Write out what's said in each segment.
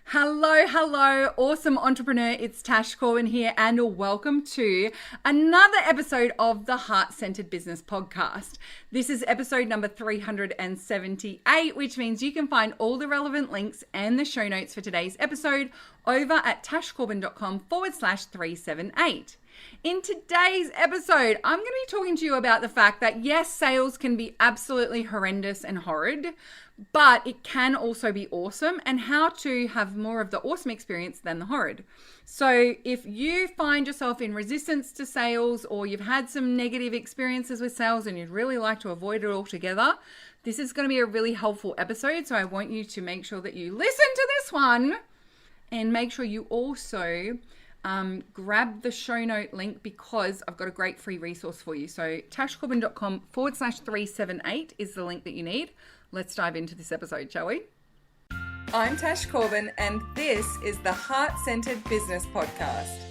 Hello, awesome entrepreneur. It's Tash Corbin here, and welcome to another episode of the Heart Centered Business Podcast. This is episode number 378, which means you can find all the relevant links and the show notes for today's episode over at tashcorbin.com/378. In today's episode, I'm going to be talking to you about the fact that yes, sales can be absolutely horrendous and horrid, but it can also be awesome, and how to have more of the awesome experience than the horrid. So if you find yourself in resistance to sales, or you've had some negative experiences with sales and you'd really like to avoid it altogether, this is going to be a really helpful episode. So I want you to make sure that you listen to this one, and make sure you also grab the show note link, because I've got a great free resource for you. So tashcorbin.com/378 is the link that you need. Let's dive into this episode, shall we? I'm Tash Corbin, and this is the Heart Centered Business Podcast.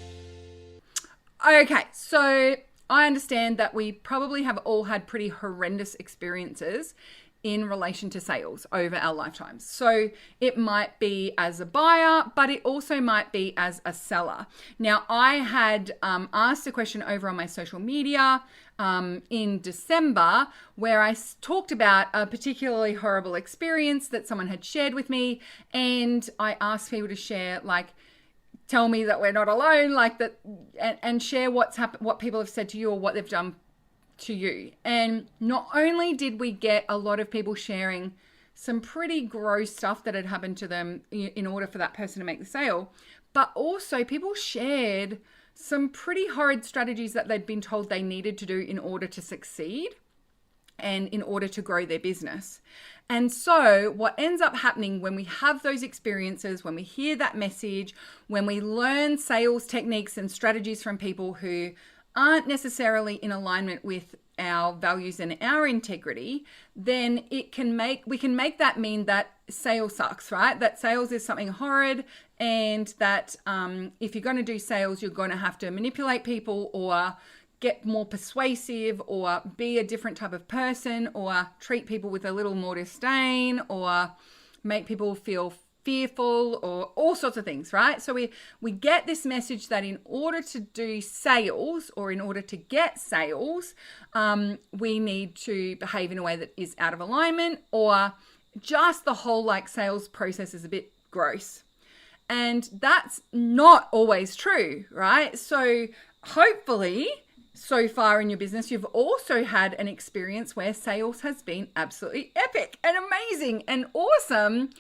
Okay, so I understand that we probably have all had pretty horrendous experiences in relation to sales over our lifetimes. So it might be as a buyer, but it also might be as a seller. Now, I had asked a question over on my social media in December, where I talked about a particularly horrible experience that someone had shared with me. And I asked people to share, tell me that we're not alone, and share what people have said to you or what they've done to you. And not only did we get a lot of people sharing some pretty gross stuff that had happened to them in order for that person to make the sale, but also people shared some pretty horrid strategies that they'd been told they needed to do in order to succeed and in order to grow their business. And so what ends up happening when we have those experiences, when we hear that message, when we learn sales techniques and strategies from people who aren't necessarily in alignment with our values and our integrity, then we can make that mean that sales sucks, right? That sales is something horrid, and that if you're going to do sales, you're going to have to manipulate people, or get more persuasive, or be a different type of person, or treat people with a little more disdain, or make people feel fearful, or all sorts of things, right? So we get this message that in order to do sales, or in order to get sales, we need to behave in a way that is out of alignment, or just the whole sales process is a bit gross. And that's not always true, right? So hopefully, so far in your business, you've also had an experience where sales has been absolutely epic and amazing and awesome.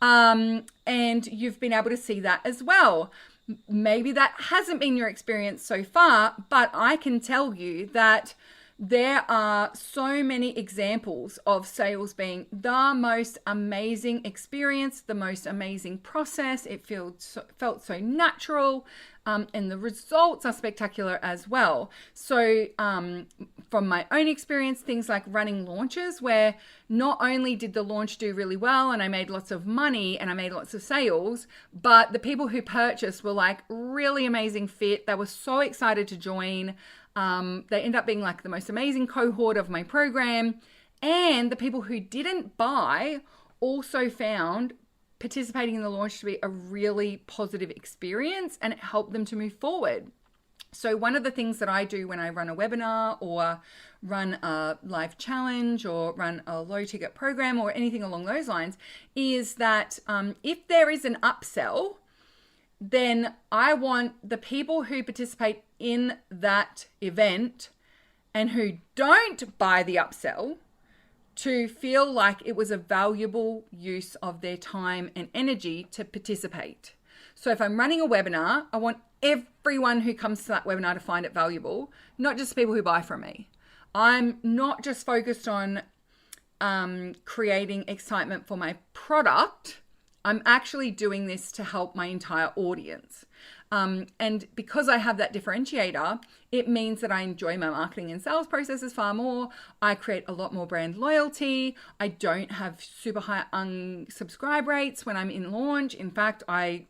And you've been able to see that as well. Maybe that hasn't been your experience so far, but I can tell you that there are so many examples of sales being the most amazing experience, the most amazing process. It felt so natural, and the results are spectacular as well. So from my own experience, things like running launches, where not only did the launch do really well and I made lots of money and I made lots of sales, but the people who purchased were really amazing fit. They were so excited to join. They end up being the most amazing cohort of my program. And the people who didn't buy also found participating in the launch to be a really positive experience, and it helped them to move forward. So one of the things that I do when I run a webinar, or run a live challenge, or run a low ticket program, or anything along those lines, is that if there is an upsell, then I want the people who participate in that event and who don't buy the upsell to feel like it was a valuable use of their time and energy to participate. So if I'm running a webinar, I want everyone who comes to that webinar to find it valuable, not just people who buy from me. I'm not just focused on creating excitement for my product. I'm actually doing this to help my entire audience. And because I have that differentiator, it means that I enjoy my marketing and sales processes far more. I create a lot more brand loyalty. I don't have super high unsubscribe rates when I'm in launch. In fact, I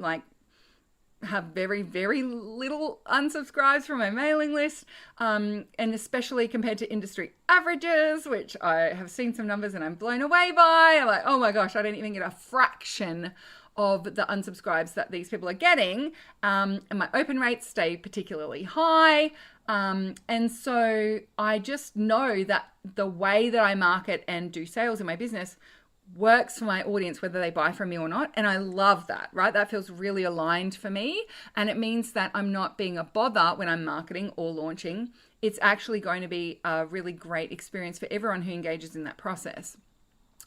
have very, very little unsubscribes from my mailing list, and especially compared to industry averages, which I have seen some numbers and I'm blown away by. I'm like, oh my gosh, I don't even get a fraction of the unsubscribes that these people are getting, and my open rates stay particularly high. And so I just know that the way that I market and do sales in my business works for my audience, whether they buy from me or not. And I love that, right? That feels really aligned for me. And it means that I'm not being a bother when I'm marketing or launching. It's actually going to be a really great experience for everyone who engages in that process.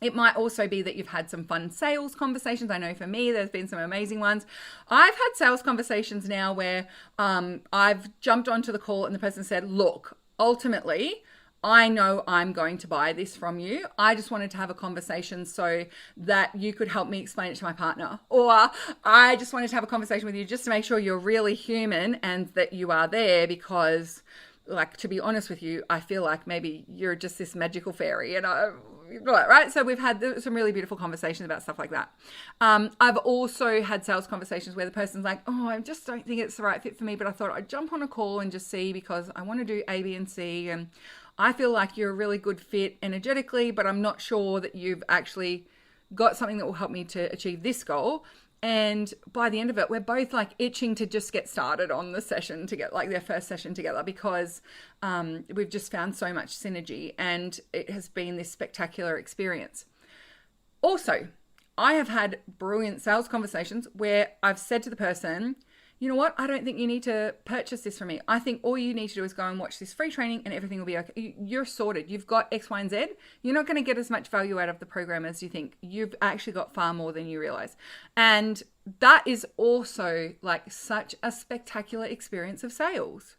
It might also be that you've had some fun sales conversations. I know for me, there's been some amazing ones. I've had sales conversations now where I've jumped onto the call and the person said, look, ultimately, I know I'm going to buy this from you. I just wanted to have a conversation so that you could help me explain it to my partner. Or I just wanted to have a conversation with you just to make sure you're really human and that you are there because, like, to be honest with you, I feel like maybe you're just this magical fairy and right? So we've had some really beautiful conversations about stuff like that. I've also had sales conversations where the person's like, oh, I just don't think it's the right fit for me, but I thought I'd jump on a call and just see because I want to do A, B, and C. And I feel like you're a really good fit energetically, but I'm not sure that you've actually got something that will help me to achieve this goal. And by the end of it, we're both like itching to just get started on the session to get like their first session together because we've just found so much synergy and it has been this spectacular experience. Also, I have had brilliant sales conversations where I've said to the person, you know what? I don't think you need to purchase this from me. I think all you need to do is go and watch this free training and everything will be okay. You're sorted. You've got X, Y, and Z. You're not going to get as much value out of the program as you think. You've actually got far more than you realize. And that is also like such a spectacular experience of sales.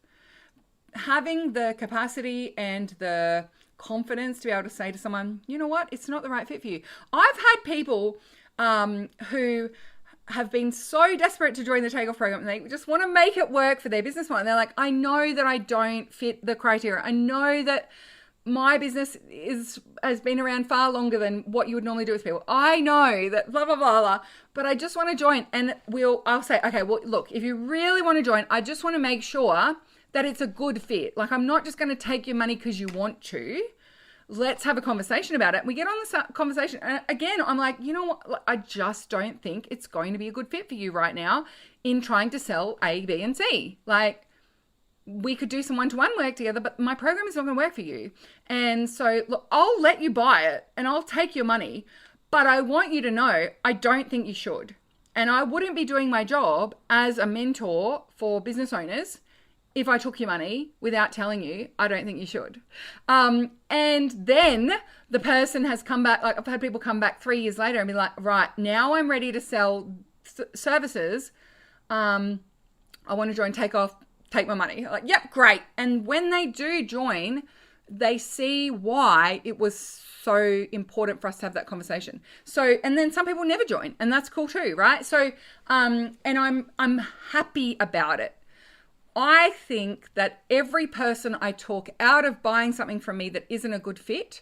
Having the capacity and the confidence to be able to say to someone, you know what? It's not the right fit for you. I've had people who have been so desperate to join the Takeoff program and they just want to make it work for their business model. And they're like, I know that I don't fit the criteria. I know that my business has been around far longer than what you would normally do with people. I know that blah, blah, blah, blah, but I just want to join. And I'll say, okay, well, look, if you really want to join, I just want to make sure that it's a good fit. Like, I'm not just going to take your money because you want to. Let's have a conversation about it. We get on this conversation. And again, I'm like, you know what? I just don't think it's going to be a good fit for you right now in trying to sell A, B, and C. Like, we could do some one-to-one work together, but my program is not going to work for you. And so, look, I'll let you buy it and I'll take your money, but I want you to know I don't think you should. And I wouldn't be doing my job as a mentor for business owners if I took your money without telling you, I don't think you should. And then the person has come back, like I've had people come back 3 years later and be like, right, now I'm ready to sell services. I want to join Takeoff, take my money. Like, yep, great. And when they do join, they see why it was so important for us to have that conversation. So, and then some people never join and that's cool too, right? So, and I'm happy about it. I think that every person I talk out of buying something from me that isn't a good fit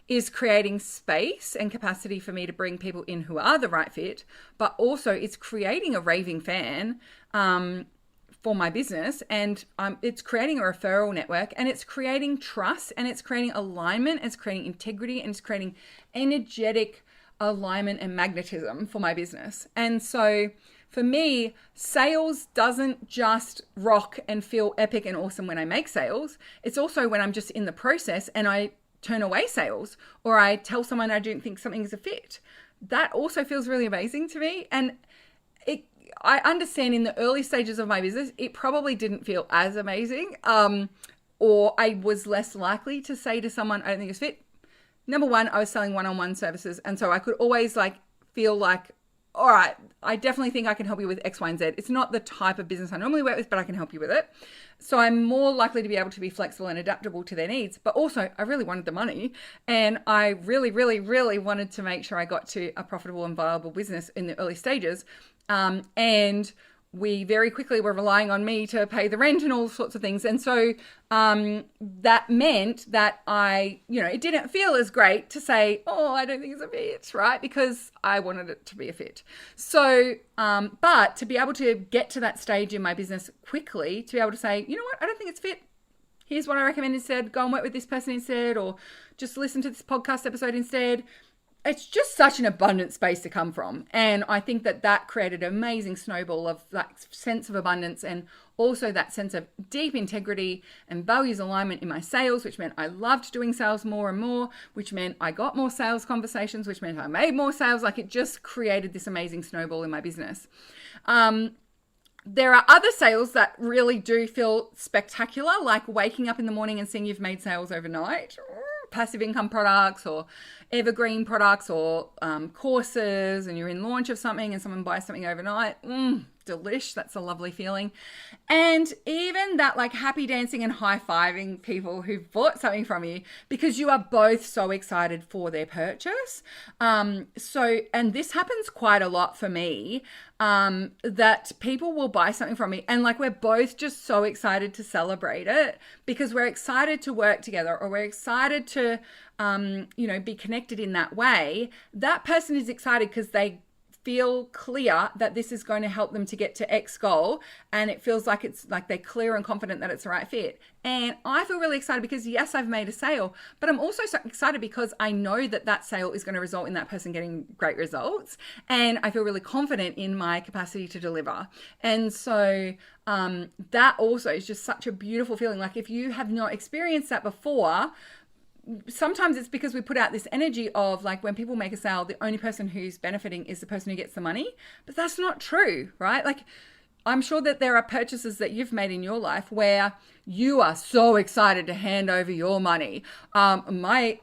is creating space and capacity for me to bring people in who are the right fit, but also it's creating a raving fan for my business, and it's creating a referral network, and it's creating trust, and it's creating alignment, and it's creating integrity, and it's creating energetic alignment and magnetism for my business. And so for me, sales doesn't just rock and feel epic and awesome when I make sales. It's also when I'm just in the process and I turn away sales or I tell someone I don't think something is a fit. That also feels really amazing to me. And I understand in the early stages of my business, it probably didn't feel as amazing, or I was less likely to say to someone, I don't think it's fit. Number one, I was selling one-on-one services. And so I could always feel like, all right, I definitely think I can help you with X, Y, and Z. It's not the type of business I normally work with, but I can help you with it. So I'm more likely to be able to be flexible and adaptable to their needs. But also, I really wanted the money. And I really, really, really wanted to make sure I got to a profitable and viable business in the early stages. And we very quickly were relying on me to pay the rent and all sorts of things. And so that meant that it didn't feel as great to say, oh, I don't think it's a fit, right? Because I wanted it to be a fit. So, but to be able to get to that stage in my business quickly, to be able to say, you know what, I don't think it's fit. Here's what I recommend instead. Go and work with this person instead, or just listen to this podcast episode instead. it's just such an abundant space to come from. And I think that created an amazing snowball of that sense of abundance, and also that sense of deep integrity and values alignment in my sales, which meant I loved doing sales more and more, which meant I got more sales conversations, which meant I made more sales. Like, it just created this amazing snowball in my business. There are other sales that really do feel spectacular, like waking up in the morning and seeing you've made sales overnight. Passive income products or evergreen products or courses, and you're in launch of something and someone buys something overnight. Delish. That's a lovely feeling. And even that, like, happy dancing and high-fiving people who've bought something from you because you are both so excited for their purchase. And this happens quite a lot for me, that people will buy something from me and, like, we're both just so excited to celebrate it because we're excited to work together, or we're excited to, be connected in that way. That person is excited because they feel clear that this is going to help them to get to X goal, and it feels like it's like they're clear and confident that it's the right fit. And I feel really excited because, yes, I've made a sale, but I'm also so excited because I know that sale is going to result in that person getting great results, and I feel really confident in my capacity to deliver. And so that also is just such a beautiful feeling. Like, if you have not experienced that before, sometimes it's because we put out this energy of, like, when people make a sale, the only person who's benefiting is the person who gets the money. But that's not true, right? Like, I'm sure that there are purchases that you've made in your life where you are so excited to hand over your money. My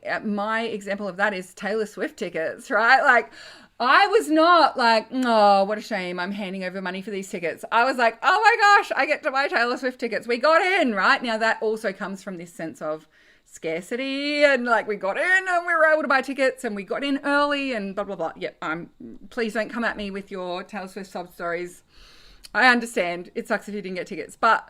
example of that is Taylor Swift tickets, right? Like, I was not like, oh, what a shame, I'm handing over money for these tickets. I was like, oh my gosh, I get to buy Taylor Swift tickets. We got in, right? Now, that also comes from this sense of scarcity, and, like, we got in and we were able to buy tickets and we got in early and blah, blah, blah. Please don't come at me with your Taylor Swift sub stories. I understand it sucks if you didn't get tickets, but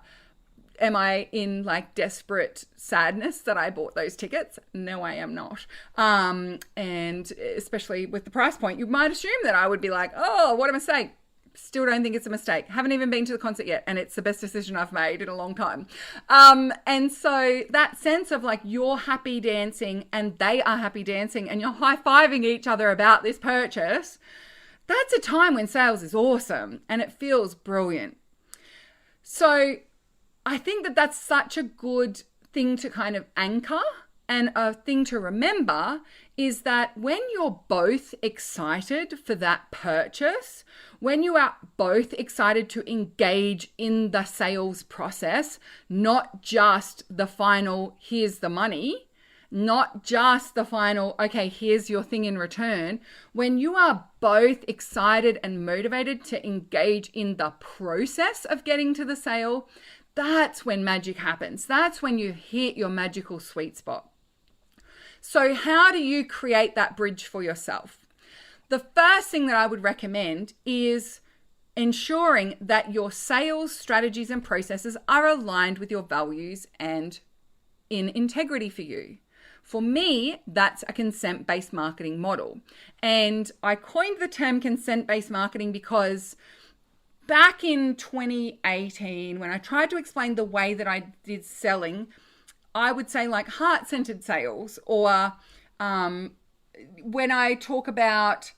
am I in, like, desperate sadness that I bought those tickets? No, I am not. And especially with the price point, you might assume that I would be like, oh, what a mistake. Still don't think it's a mistake. Haven't even been to the concert yet, and it's the best decision I've made in a long time. And so that sense of, like, you're happy dancing and they are happy dancing and you're high-fiving each other about this purchase, that's a time when sales is awesome and it feels brilliant. So I think that that's such a good thing to kind of anchor, and a thing to remember is that when you're both excited for that purchase, when you are both excited to engage in the sales process, not just the final, here's the money, not just the final, okay, here's your thing in return. When you are both excited and motivated to engage in the process of getting to the sale, that's when magic happens. That's when you hit your magical sweet spot. So how do you create that bridge for yourself? The first thing that I would recommend is ensuring that your sales strategies and processes are aligned with your values and in integrity for you. For me, that's a consent-based marketing model. And I coined the term consent-based marketing because back in 2018, when I tried to explain the way that I did selling, I would say, like, heart-centered sales, or when I talk about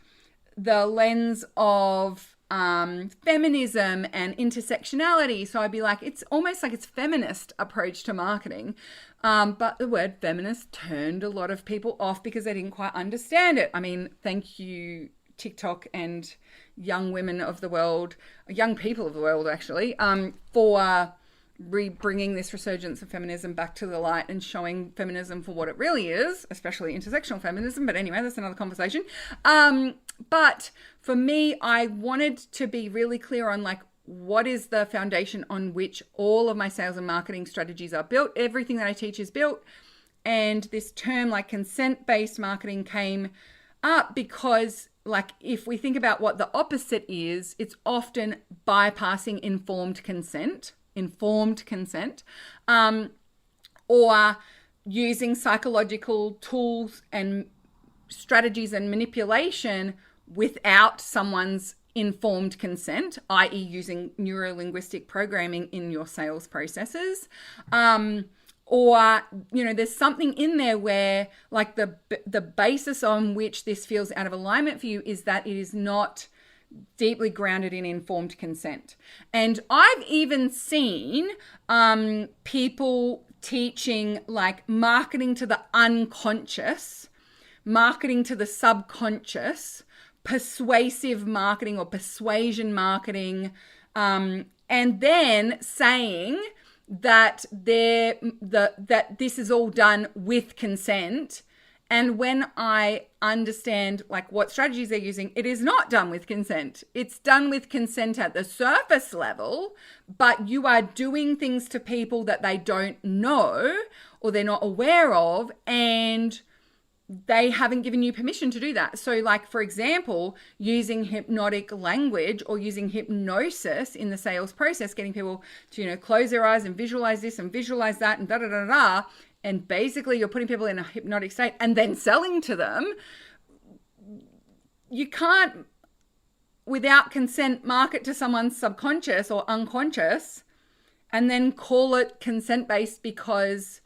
the lens of feminism and intersectionality. So I'd be like, it's almost like it's feminist approach to marketing. But the word feminist turned a lot of people off because they didn't quite understand it. I mean, thank you, TikTok and young women of the world, young people of the world, actually, for bringing this resurgence of feminism back to the light and showing feminism for what it really is, especially intersectional feminism. But anyway, that's another conversation. But for me, I wanted to be really clear on, like, what is the foundation on which all of my sales and marketing strategies are built. Everything that I teach is built. And this term, like, consent-based marketing, came up because, like, if we think about what the opposite is, it's often bypassing informed consent, or using psychological tools and strategies and manipulation without someone's informed consent, i.e. using neuro-linguistic programming in your sales processes. Or, there's something in there where like the basis on which this feels out of alignment for you is that it is not deeply grounded in informed consent. And I've even seen people teaching like marketing to the unconscious, marketing to the subconscious, persuasive marketing or persuasion marketing, and then saying that that this is all done with consent. And when I understand like what strategies they're using, it is not done with consent. It's done with consent at the surface level, but you are doing things to people that they don't know or they're not aware of, and they haven't given you permission to do that. So like, for example, using hypnotic language or using hypnosis in the sales process, getting people to, close their eyes and visualize this and visualize that and da-da-da-da. And basically you're putting people in a hypnotic state and then selling to them. You can't, without consent, market to someone's subconscious or unconscious and then call it consent-based because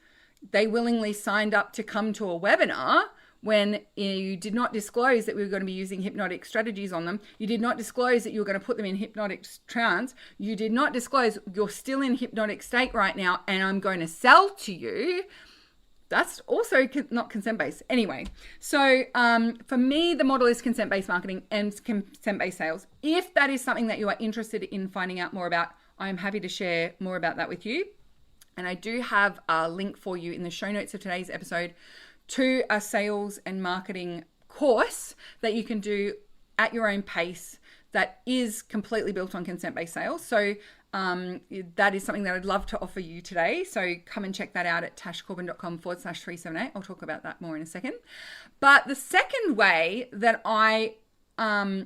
they willingly signed up to come to a webinar when you did not disclose that we were going to be using hypnotic strategies on them. You did not disclose that you were going to put them in hypnotic trance. You did not disclose you're still in hypnotic state right now and I'm going to sell to you. That's also not consent-based. Anyway, so for me, the model is consent-based marketing and consent-based sales. If that is something that you are interested in finding out more about, I'm happy to share more about that with you. And I do have a link for you in the show notes of today's episode to a sales and marketing course that you can do at your own pace that is completely built on consent-based sales. So that is something that I'd love to offer you today. So come and check that out at tashcorbin.com/378. I'll talk about that more in a second. But the second way that I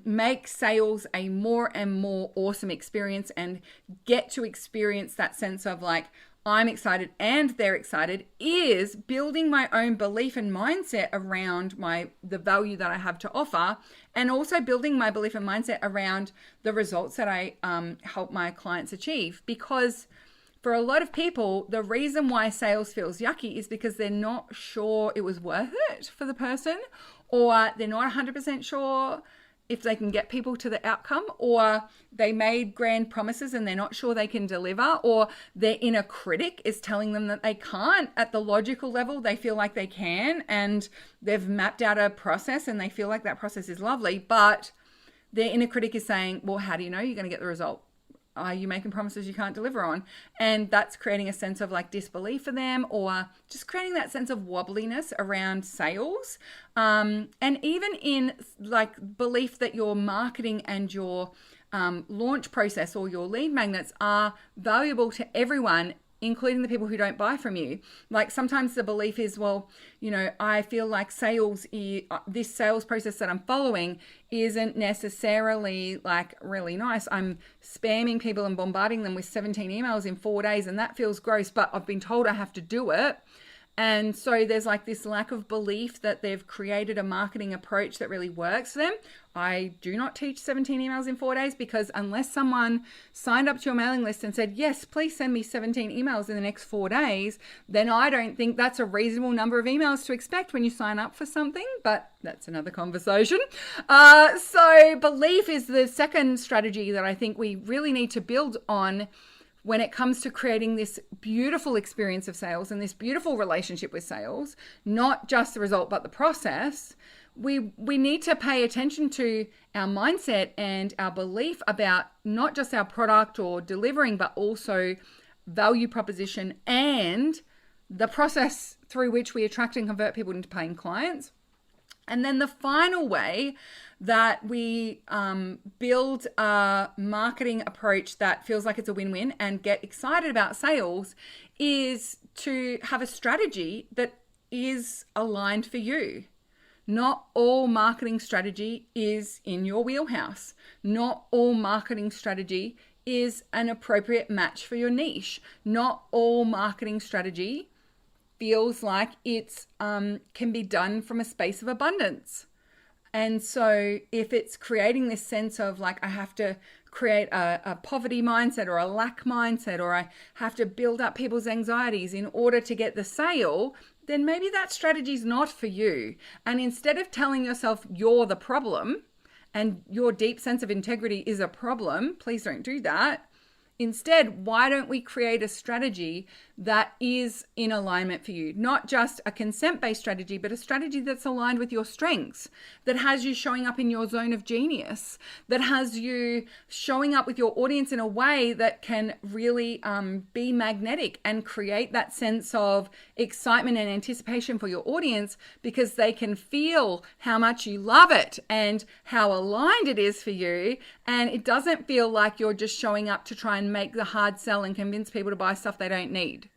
make sales a more and more awesome experience and get to experience that sense of like, I'm excited and they're excited, is building my own belief and mindset around the value that I have to offer, and also building my belief and mindset around the results that I help my clients achieve. Because for a lot of people, the reason why sales feels yucky is because they're not sure it was worth it for the person, or they're not 100% sure if they can get people to the outcome, or they made grand promises and they're not sure they can deliver, or their inner critic is telling them that they can't. At the logical level, they feel like they can, and they've mapped out a process and they feel like that process is lovely, but their inner critic is saying, well, how do you know you're going to get the result? Are you making promises you can't deliver on? And that's creating a sense of like disbelief for them, or just creating that sense of wobbliness around sales. And even in like belief that your marketing and your launch process or your lead magnets are valuable to everyone, including the people who don't buy from you. Like sometimes the belief is, well, I feel like this sales process that I'm following isn't necessarily like really nice. I'm spamming people and bombarding them with 17 emails in 4 days, and that feels gross, but I've been told I have to do it. And so there's like this lack of belief that they've created a marketing approach that really works for them. I do not teach 17 emails in 4 days, because unless someone signed up to your mailing list and said, yes, please send me 17 emails in the next 4 days, then I don't think that's a reasonable number of emails to expect when you sign up for something, but that's another conversation. So belief is the second strategy that I think we really need to build on when it comes to creating this beautiful experience of sales and this beautiful relationship with sales, not just the result, but the process. We need to pay attention to our mindset and our belief about not just our product or delivering, but also value proposition and the process through which we attract and convert people into paying clients. And then the final way that we build a marketing approach that feels like it's a win-win and get excited about sales is to have a strategy that is aligned for you. Not all marketing strategy is in your wheelhouse. Not all marketing strategy is an appropriate match for your niche. Not all marketing strategy feels like it's can be done from a space of abundance. And so if it's creating this sense of like, I have to create a poverty mindset or a lack mindset, or I have to build up people's anxieties in order to get the sale, then maybe that strategy is not for you. And instead of telling yourself you're the problem and your deep sense of integrity is a problem, please don't do that. Instead, why don't we create a strategy that is in alignment for you? Not just a consent-based strategy, but a strategy that's aligned with your strengths, that has you showing up in your zone of genius, that has you showing up with your audience in a way that can really be magnetic and create that sense of excitement and anticipation for your audience, because they can feel how much you love it and how aligned it is for you. And it doesn't feel like you're just showing up to try and make the hard sell and convince people to buy stuff they don't need.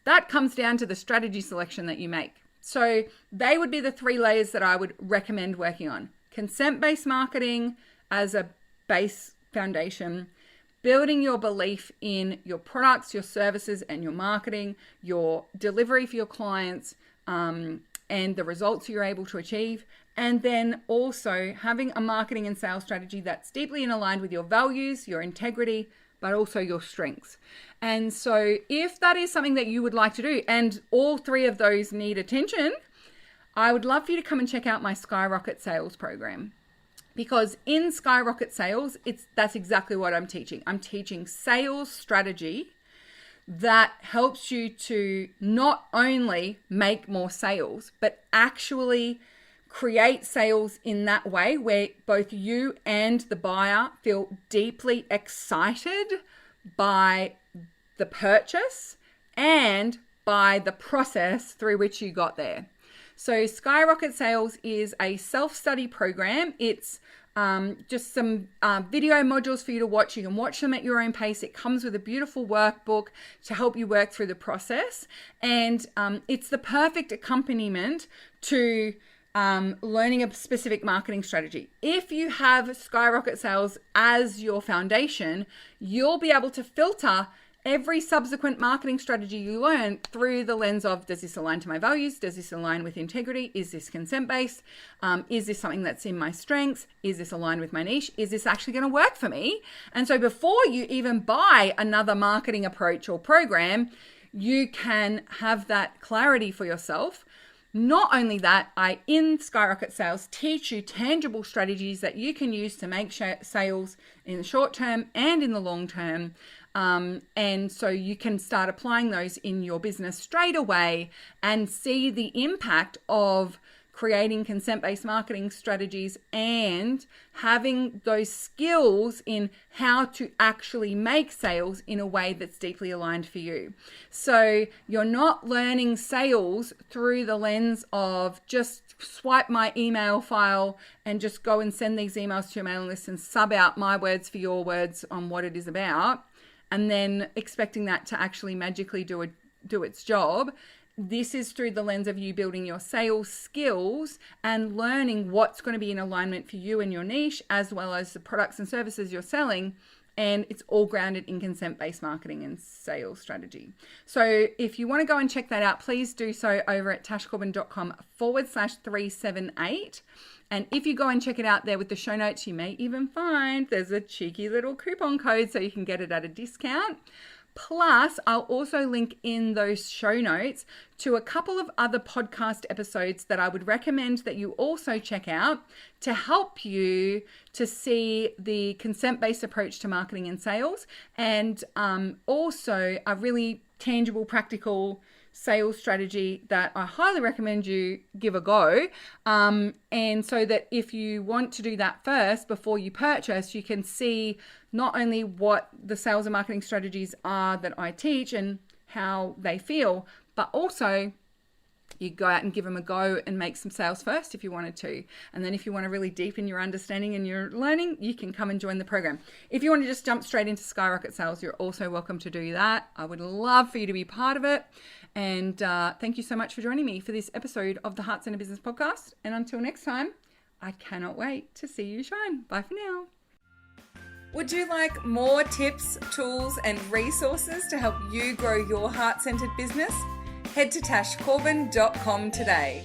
That comes down to the strategy selection that you make. So they would be the 3 layers that I would recommend working on. Consent-based marketing as a base foundation, building your belief in your products, your services, and your marketing, your delivery for your clients, and the results you're able to achieve. And then also having a marketing and sales strategy that's deeply aligned with your values, your integrity, but also your strengths. And so if that is something that you would like to do, and all 3 of those need attention, I would love for you to come and check out my Skyrocket Sales program. Because in Skyrocket Sales, that's exactly what I'm teaching. I'm teaching sales strategy that helps you to not only make more sales, but actually create sales in that way where both you and the buyer feel deeply excited by the purchase and by the process through which you got there. So Skyrocket Sales is a self-study program. It's just some video modules for you to watch. You can watch them at your own pace. It comes with a beautiful workbook to help you work through the process. And it's the perfect accompaniment to learning a specific marketing strategy. If you have Skyrocket Sales as your foundation, you'll be able to filter every subsequent marketing strategy you learn through the lens of, does this align to my values? Does this align with integrity? Is this consent-based? Is this something that's in my strengths? Is this aligned with my niche? Is this actually going to work for me? And so before you even buy another marketing approach or program, you can have that clarity for yourself. Not only that, I, in Skyrocket Sales, teach you tangible strategies that you can use to make sales in the short term and in the long term. And so you can start applying those in your business straight away and see the impact of creating consent-based marketing strategies and having those skills in how to actually make sales in a way that's deeply aligned for you. So you're not learning sales through the lens of just swipe my email file and just go and send these emails to your mailing list and sub out my words for your words on what it is about, and then expecting that to actually magically do its job. This is through the lens of you building your sales skills and learning what's going to be in alignment for you and your niche, as well as the products and services you're selling. And it's all grounded in consent-based marketing and sales strategy. So if you want to go and check that out, please do so over at tashcorbin.com/378. And if you go and check it out there with the show notes, you may even find there's a cheeky little coupon code so you can get it at a discount. Plus, I'll also link in those show notes to a couple of other podcast episodes that I would recommend that you also check out to help you to see the consent-based approach to marketing and sales, and also a really tangible, practical sales strategy that I highly recommend you give a go. And so that if you want to do that first before you purchase, you can see not only what the sales and marketing strategies are that I teach and how they feel, but also you go out and give them a go and make some sales first if you wanted to. And then if you want to really deepen your understanding and your learning, you can come and join the program. If you want to just jump straight into Skyrocket Sales, you're also welcome to do that. I would love for you to be part of it. And thank you so much for joining me for this episode of the Heart Centered Business Podcast. And until next time, I cannot wait to see you shine. Bye for now. Would you like more tips, tools, and resources to help you grow your heart-centered business? Head to tashcorbin.com today.